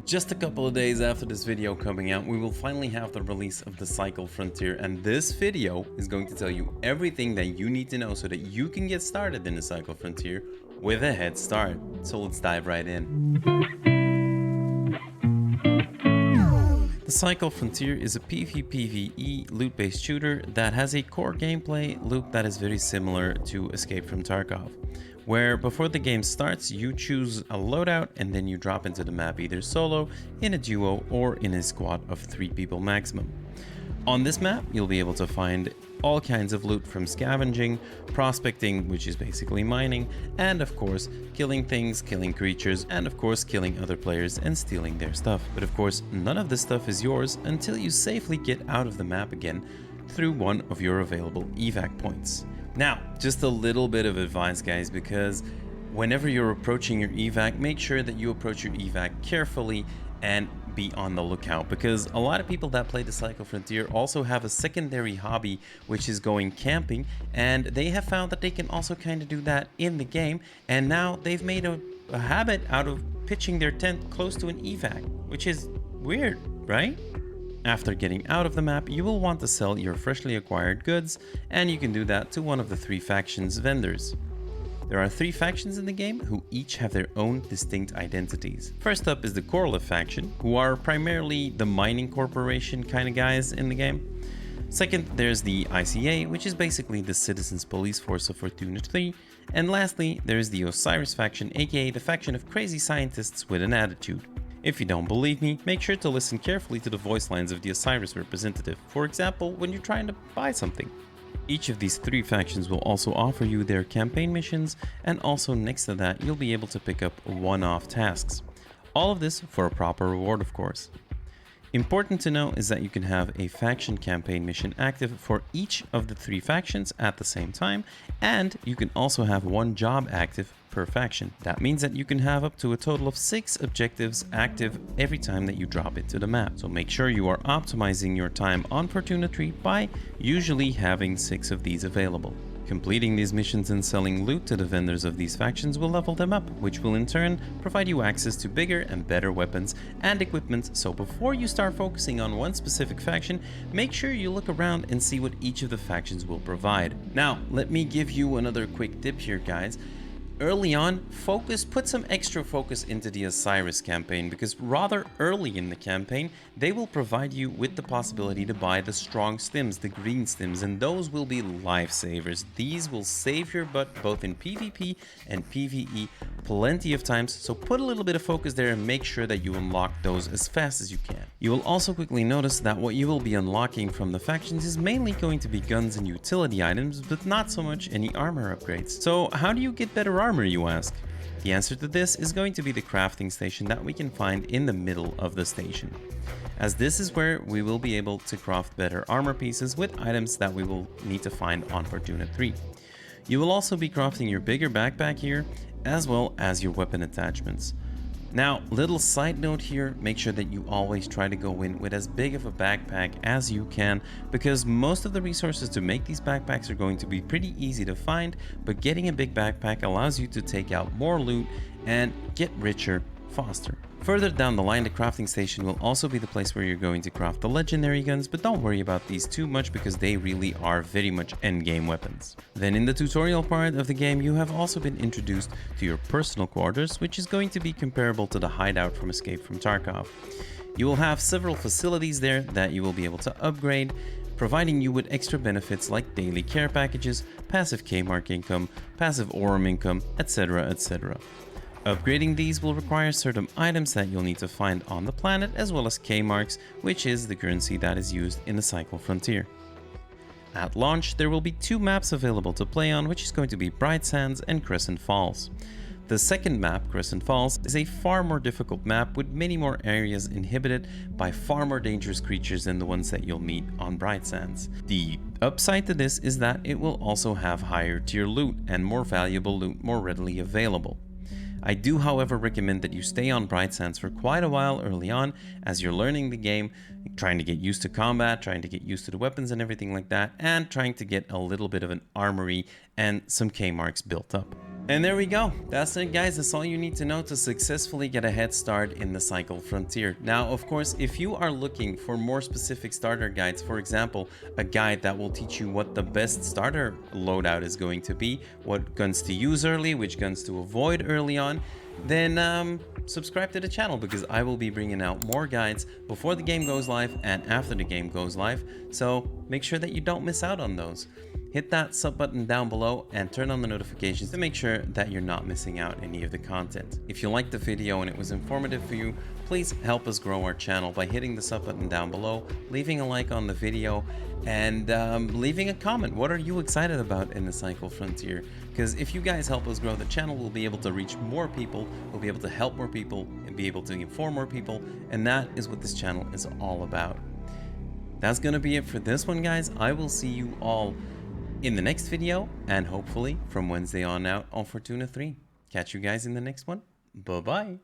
Just a couple of days after this video coming out, we will finally have the release of the Cycle Frontier, and this video is going to tell you everything that you need to know so that you can get started in the Cycle Frontier with a head start. So let's dive right in. The Cycle Frontier is a PvPvE loot-based shooter that has a core gameplay loop that is very similar to Escape from Tarkov, where before the game starts you choose a loadout and then you drop into the map either solo, in a duo, or in a squad of 3 people maximum. On this map you'll be able to find all kinds of loot, from scavenging, prospecting, which is basically mining, and of course killing things, killing creatures, and of course killing other players and stealing their stuff. But of course none of this stuff is yours until you safely get out of the map again through one of your available evac points. Now, just a little bit of advice, guys, because whenever you're approaching your evac, make sure that you approach your evac carefully and be on the lookout, because a lot of people that play the Cycle Frontier also have a secondary hobby, which is going camping, and they have found that they can also kind of do that in the game, and now they've made a habit out of pitching their tent close to an evac, which is weird, right? After getting out of the map, you will want to sell your freshly acquired goods, and you can do that to one of the 3 factions vendors. There are 3 factions in the game who each have their own distinct identities. First up is the Corliff faction, who are primarily the mining corporation kind of guys in the game. Second, there's the ICA, which is basically the Citizens Police Force of Fortuna 3. And lastly, there's the Osiris faction, aka the faction of crazy scientists with an attitude. If you don't believe me, make sure to listen carefully to the voice lines of the Osiris representative, for example, when you're trying to buy something. Each of these 3 factions will also offer you their campaign missions, and also next to that you'll be able to pick up one-off tasks. All of this for a proper reward, of course. Important to know is that you can have a faction campaign mission active for each of the 3 factions at the same time, and you can also have 1 job active per faction. That means that you can have up to a total of 6 objectives active every time that you drop into the map. So make sure you are optimizing your time on Fortuna 3 by usually having 6 of these available. Completing these missions and selling loot to the vendors of these factions will level them up, which will in turn provide you access to bigger and better weapons and equipment. So before you start focusing on one specific faction, make sure you look around and see what each of the factions will provide. Now, let me give you another quick tip here, guys. Early on, put some extra focus into the Osiris campaign, because rather early in the campaign, they will provide you with the possibility to buy the strong stims, the green stims, and those will be lifesavers. These will save your butt both in PvP and PvE plenty of times, so put a little bit of focus there and make sure that you unlock those as fast as you can. You will also quickly notice that what you will be unlocking from the factions is mainly going to be guns and utility items, but not so much any armor upgrades. So how do you get better armor, you ask? The answer to this is going to be the crafting station that we can find in the middle of the station, as this is where we will be able to craft better armor pieces with items that we will need to find on Fortuna 3. You will also be crafting your bigger backpack here, as well as your weapon attachments. Now, little side note here, make sure that you always try to go in with as big of a backpack as you can, because most of the resources to make these backpacks are going to be pretty easy to find, but getting a big backpack allows you to take out more loot and get richer faster. Further down the line, the crafting station will also be the place where you're going to craft the legendary guns, but don't worry about these too much because they really are very much endgame weapons. Then in the tutorial part of the game, you have also been introduced to your personal quarters, which is going to be comparable to the hideout from Escape from Tarkov. You will have several facilities there that you will be able to upgrade, providing you with extra benefits like daily care packages, passive K-mark income, passive Aurum income, etc, etc. Upgrading these will require certain items that you'll need to find on the planet, as well as K-marks, which is the currency that is used in the Cycle Frontier. At launch, there will be 2 maps available to play on, which is going to be Bright Sands and Crescent Falls. The second map, Crescent Falls, is a far more difficult map with many more areas inhibited by far more dangerous creatures than the ones that you'll meet on Bright Sands. The upside to this is that it will also have higher tier loot and more valuable loot more readily available. I do, however, recommend that you stay on Bright Sands for quite a while early on as you're learning the game, trying to get used to combat, trying to get used to the weapons and everything like that, and trying to get a little bit of an armory and some K-marks built up. And there we go. That's it, guys. That's all you need to know to successfully get a head start in the Cycle Frontier. Now, of course, if you are looking for more specific starter guides, for example, a guide that will teach you what the best starter loadout is going to be, what guns to use early, which guns to avoid early on, then subscribe to the channel, because I will be bringing out more guides before the game goes live and after the game goes live. So make sure that you don't miss out on those. Hit that sub button down below and turn on the notifications to make sure that you're not missing out any of the content. If you liked the video and it was informative for you, please help us grow our channel by hitting the sub button down below, leaving a like on the video, and leaving a comment. What are you excited about in the Cycle Frontier? Because if you guys help us grow the channel, we'll be able to reach more people, we'll be able to help more people, and be able to inform more people, and that is what this channel is all about. That's gonna be it for this one, guys. I will see you all in the next video, and hopefully from Wednesday on out on Fortuna 3. Catch you guys in the next one. Bye-bye.